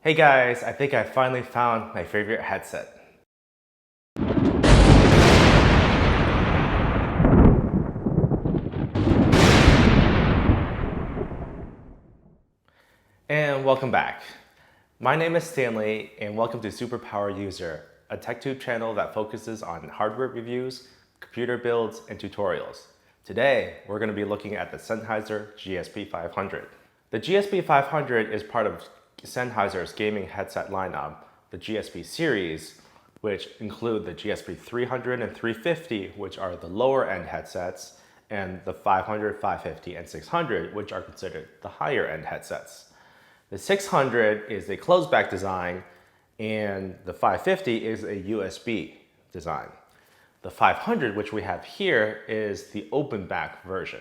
Hey guys, I think I finally found my favorite headset. And welcome back. My name is Stanley and welcome to Superpower User, a TechTube channel that focuses on hardware reviews, computer builds, and tutorials. Today, we're going to be looking at the Sennheiser GSP500. The GSP500 is part of Sennheiser's gaming headset lineup, the GSP series, which include the GSP300 and 350, which are the lower end headsets, and the 500, 550, and 600, which are considered the higher end headsets. The 600 is a closed back design, and the 550 is a USB design. The 500, which we have here, is the open back version.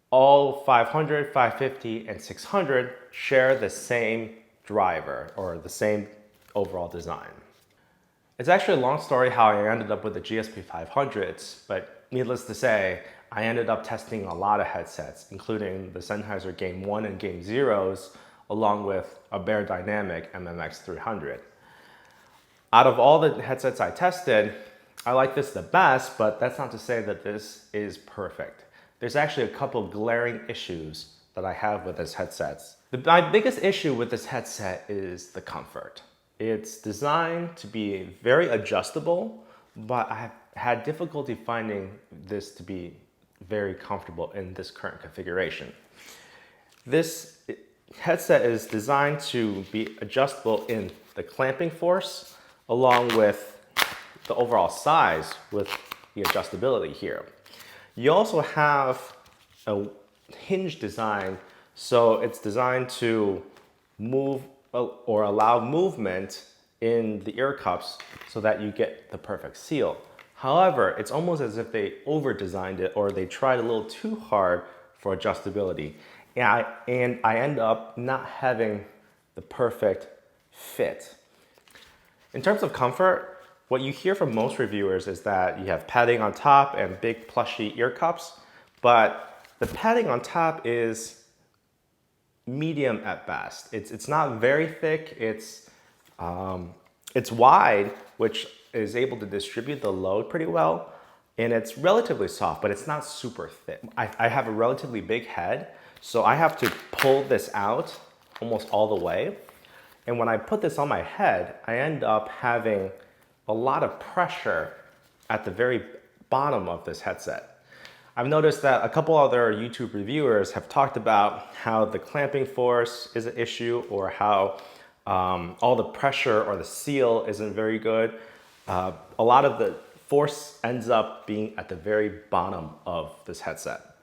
All 500, 550, and 600 share the same driver or the same overall design. It's actually a long story how I ended up with the GSP500s, but needless to say, I ended up testing a lot of headsets, including the Sennheiser Game 1 and Game 0s, along with a Bear Dynamic MMX300. Out of all the headsets I tested, I like this the best, but that's not to say that this is perfect. There's actually a couple glaring issues that I have with this headset. My biggest issue with this headset is the comfort. It's designed to be very adjustable, but I have had difficulty finding this to be very comfortable in this current configuration. This headset is designed to be adjustable in the clamping force, along with the overall size with the adjustability here. You also have a hinge design, so it's designed to move or allow movement in the ear cups so that you get the perfect seal. However, it's almost as if they over-designed it or they tried a little too hard for adjustability. And I end up not having the perfect fit. In terms of comfort, what you hear from most reviewers is that you have padding on top and big plushy ear cups, but the padding on top is medium at best. It's not very thick. It's wide, which is able to distribute the load pretty well, and it's relatively soft, but it's not super thick. I have a relatively big head, so I have to pull this out almost all the way. And when I put this on my head, I end up having a lot of pressure at the very bottom of this headset. I've noticed that a couple other YouTube reviewers have talked about how the clamping force is an issue, or how all the pressure or the seal isn't very good. A lot of the force ends up being at the very bottom of this headset.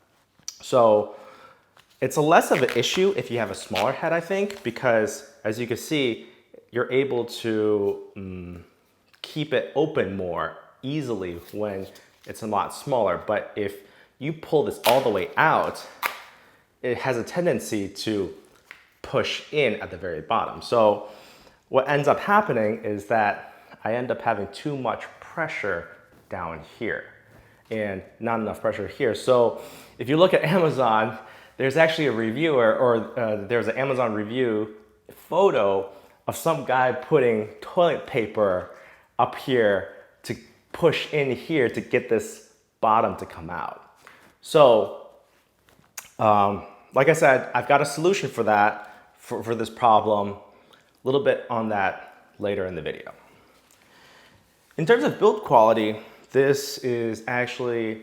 So it's a less of an issue if you have a smaller head, I think, because as you can see, you're able to keep it open more easily when it's a lot smaller. But if you pull this all the way out, it has a tendency to push in at the very bottom. So what ends up happening is that I end up having too much pressure down here and not enough pressure here. So if you look at Amazon, there's actually a reviewer, or there's an Amazon review photo of some guy putting toilet paper up here to push in here to get this bottom to come out. So, like I said, I've got a solution for that, for this problem. A little bit on that later in the video. In terms of build quality, this is actually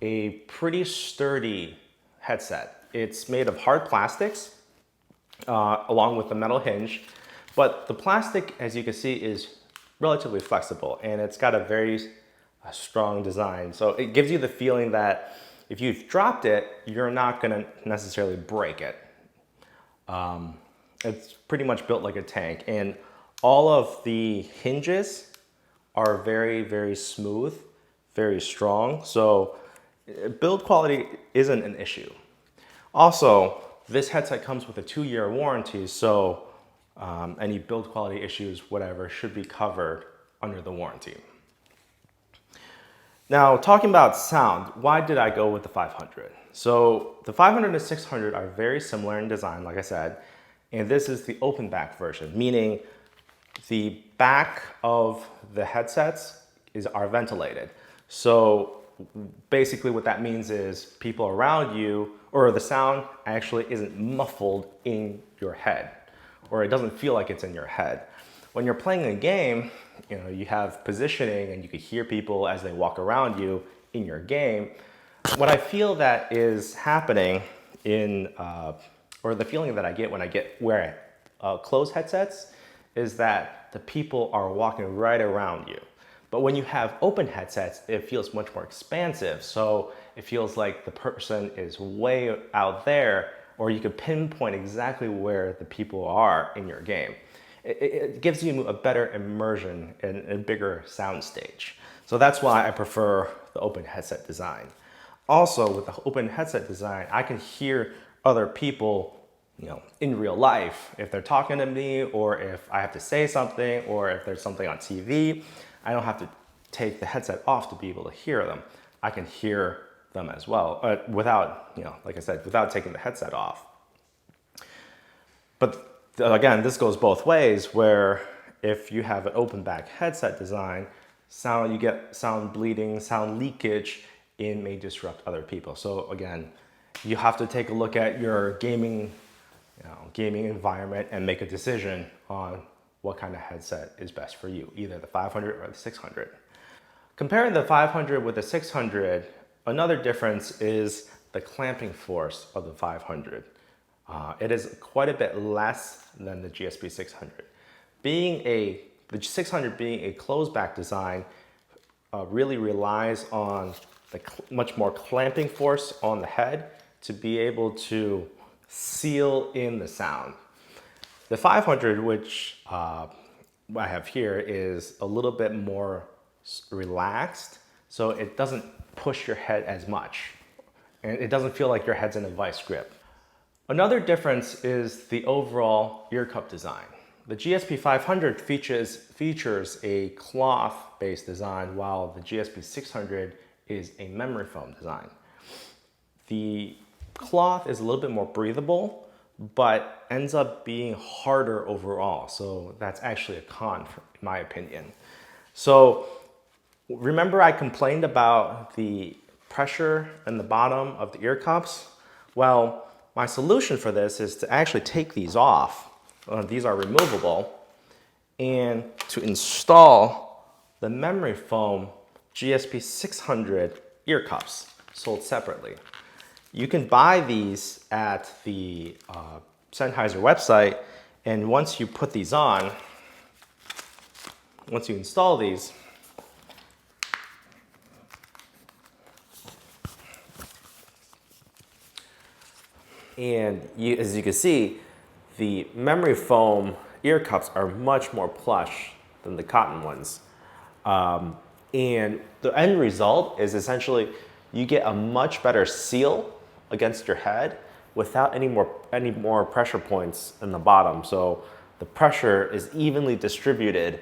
a pretty sturdy headset. It's made of hard plastics, along with the metal hinge, but the plastic, as you can see, is relatively flexible, and it's got a very strong design. So it gives you the feeling that if you've dropped it, you're not gonna necessarily break it. It's pretty much built like a tank, and all of the hinges are very, very smooth, very strong. So build quality isn't an issue. Also, this headset comes with a 2-year warranty, so any build quality issues, whatever, should be covered under the warranty. Now, talking about sound, why did I go with the 500? So the 500 and 600 are very similar in design, like I said, And this is the open back version, meaning the back of the headsets are ventilated. So basically what that means is people around you, or the sound actually isn't muffled in your head, or it doesn't feel like it's in your head. When you're playing a game, you have positioning and you can hear people as they walk around you in your game. What I feel that is happening or the feeling that I get when I wear closed headsets is that the people are walking right around you. But when you have open headsets, it feels much more expansive. So it feels like the person is way out there, or you could pinpoint exactly where the people are in your game. It gives you a better immersion and a bigger sound stage. So that's why I prefer the open headset design. Also, with the open headset design, I can hear other people in real life. If they're talking to me, or if I have to say something, or if there's something on TV, I don't have to take the headset off to be able to hear them. I can hear them as well, without, like I said, without taking the headset off. But again, this goes both ways, where if you have an open back headset design, you get sound bleeding, sound leakage, it may disrupt other people. So again, you have to take a look at your gaming environment and make a decision on what kind of headset is best for you, either the 500 or the 600. Comparing the 500 with the 600, another difference is the clamping force of the 500. It is quite a bit less than the GSP500. The 600 being a closed back design really relies on the much more clamping force on the head to be able to seal in the sound. The 500, which I have here, is a little bit more relaxed, so it doesn't push your head as much, and it doesn't feel like your head's in a vice grip. Another difference is the overall ear cup design. The GSP500 features a cloth-based design, while the GSP600 is a memory foam design. The cloth is a little bit more breathable, but ends up being harder overall. So that's actually a con, in my opinion. So remember I complained about the pressure in the bottom of the ear cups? Well, my solution for this is to actually take these off. These are removable, and to install the memory foam GSP600 ear cups sold separately. You can buy these at the Sennheiser website, and once you put these on, once you install these, and as you can see, the memory foam ear cups are much more plush than the cotton ones. And the end result is essentially you get a much better seal against your head without any more pressure points in the bottom. So the pressure is evenly distributed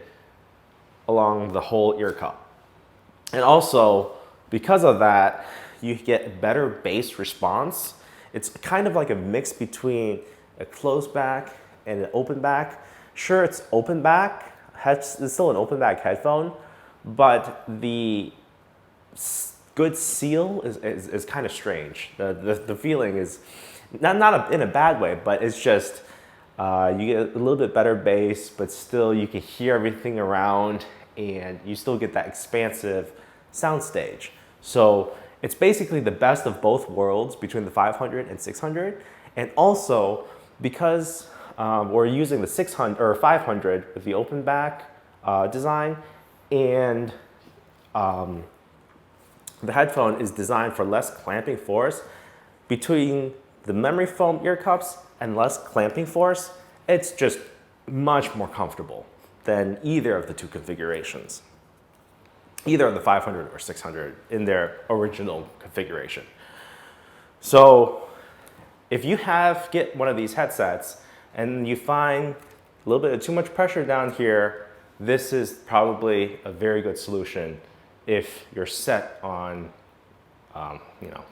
along the whole ear cup. And also, because of that, you get better bass response. It's kind of like a mix between a closed back and an open back. Sure, it's open back, it's still an open back headphone, but the good seal is kind of strange. The feeling is not in a bad way, but it's just you get a little bit better bass, but still you can hear everything around, and you still get that expansive sound stage. So it's basically the best of both worlds between the 500 and 600, and also because we're using the 600 or 500 with the open back design, and the headphone is designed for less clamping force. Between the memory foam ear cups and less clamping force, it's just much more comfortable than either of the two configurations, either of the 500 or 600 in their original configuration. So if you get one of these headsets and you find a little bit of too much pressure down here, this is probably a very good solution if you're set on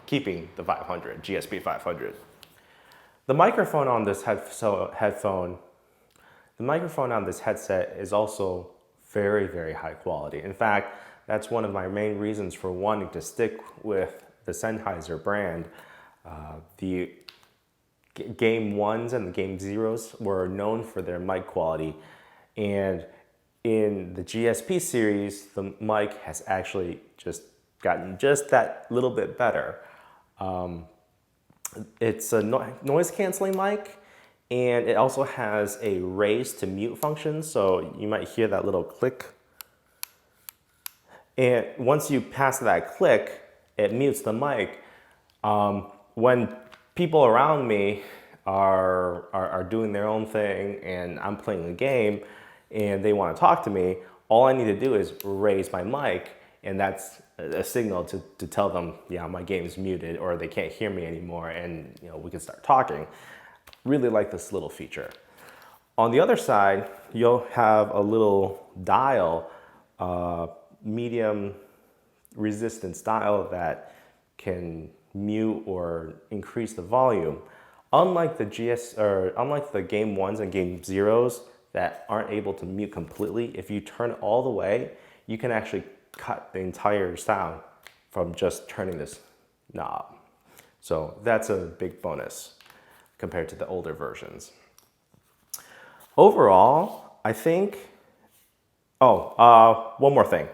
keeping the 500, GSP 500. The microphone on this the microphone on this headset is also very, very high quality. In fact, that's one of my main reasons for wanting to stick with the Sennheiser brand. The Game 1s and the Game 0s were known for their mic quality. And in the GSP series, the mic has actually just gotten just that little bit better. It's a noise canceling mic, and it also has a raise to mute function. So you might hear that little click. And once you pass that click, it mutes the mic. When people around me are doing their own thing and I'm playing a game and they want to talk to me, all I need to do is raise my mic, and that's a signal to tell them, yeah, my game is muted or they can't hear me anymore, and we can start talking. Really like this little feature. On the other side, you'll have a little dial, medium resistance dial that can mute or increase the volume. Unlike the Game 1s and Game 0s that aren't able to mute completely, if you turn it all the way, you can actually cut the entire sound from just turning this knob. So that's a big bonus compared to the older versions. Overall, I think, one more thing.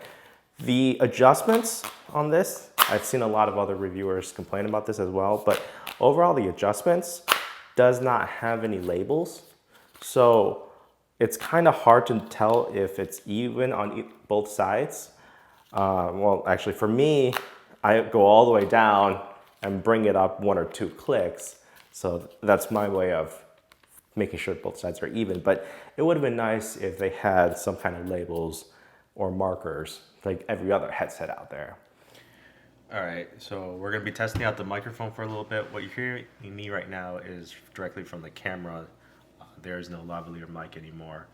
The adjustments on this, I've seen a lot of other reviewers complain about this as well, but overall the adjustments does not have any labels. So it's kind of hard to tell if it's even on both sides. Well, actually for me, I go all the way down and bring it up 1 or 2 clicks. So that's my way of making sure both sides are even. But it would have been nice if they had some kind of labels or markers like every other headset out there. All right, so we're gonna be testing out the microphone for a little bit. What you're hearing me right now is directly from the camera. There is no lavalier mic anymore.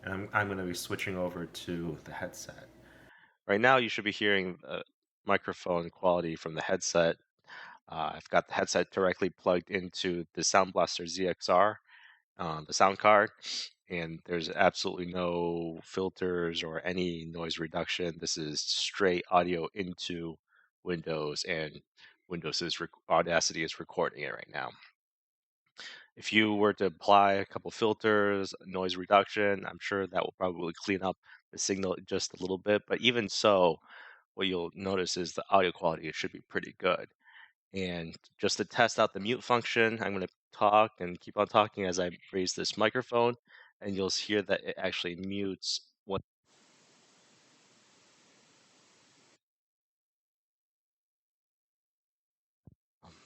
And I'm gonna be switching over to the headset. Right now you should be hearing the microphone quality from the headset. I've got the headset directly plugged into the Sound Blaster ZXR, the sound card, and there's absolutely no filters or any noise reduction. This is straight audio into Windows, and Audacity is recording it right now. If you were to apply a couple filters, noise reduction, I'm sure that will probably clean up the signal just a little bit. But even so, what you'll notice is the audio quality should be pretty good. And just to test out the mute function, I'm going to talk and keep on talking as I raise this microphone, and you'll hear that it actually mutes when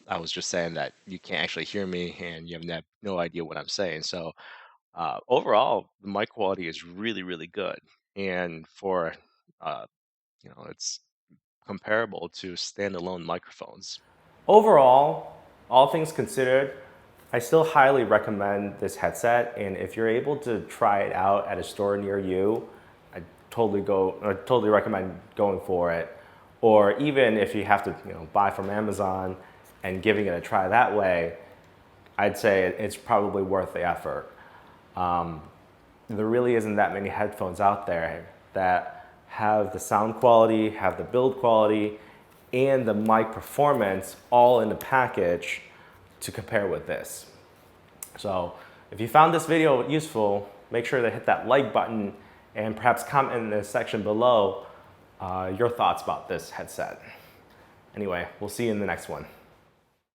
I was just saying that you can't actually hear me and you have no idea what I'm saying. So overall, the mic quality is really, really good. And for, uh, it's comparable to standalone microphones. Overall, all things considered, I still highly recommend this headset, and if you're able to try it out at a store near you, I totally recommend going for it. Or even if you have to, buy from Amazon and giving it a try that way, I'd say it's probably worth the effort. There really isn't that many headphones out there that have the sound quality, have the build quality, and the mic performance all in the package to compare with this. So if you found this video useful, make sure to hit that like button and perhaps comment in the section below your thoughts about this headset. Anyway, we'll see you in the next one.